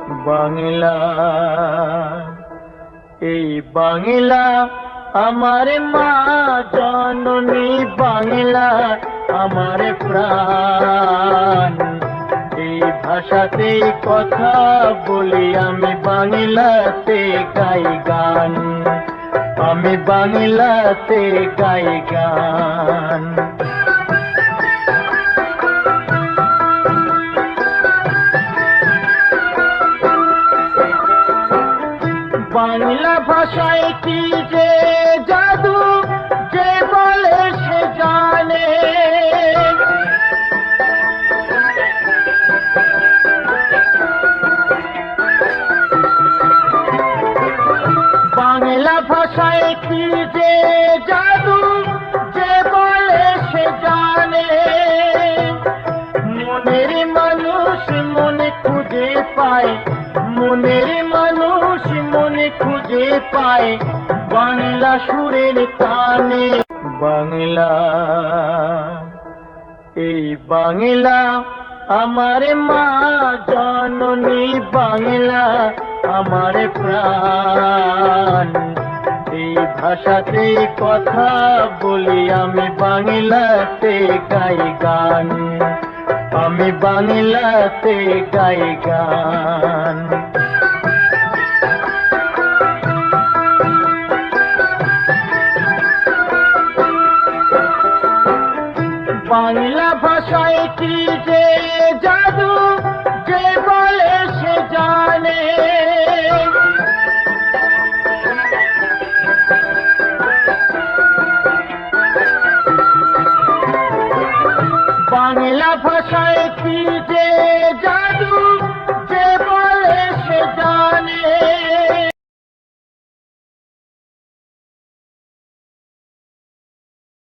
বাংলা, এই বাংলা আমার মা জননী, বাংলা আমার প্রাণ। এই ভাষাতে কথা বলি আমি, বাংলাতে গাই গান, আমি বাংলাতে গাই গান। বাংলা ভাষায় কি যে জাদু, যে বলে সে জানে। বাংলা ভাষায় কি যে জাদু, যে বলে সে জানে। মনের মানুষ মনে খুঁজে পায়, মনের মানুষ মনে খুঁজে পায় বাংলা সুরের টানে। বাংলা, এই বাংলা আমার মা জননী, বাংলা আমার প্রাণ। এই ভাষাতে কথা বলি আমি, বাংলাতে গাই গান, আমি বাংলাতে গাই গান। বাংলা ভাষায় কি যে জাদু, যে বলে সে জানে। বাংলা ভাষায়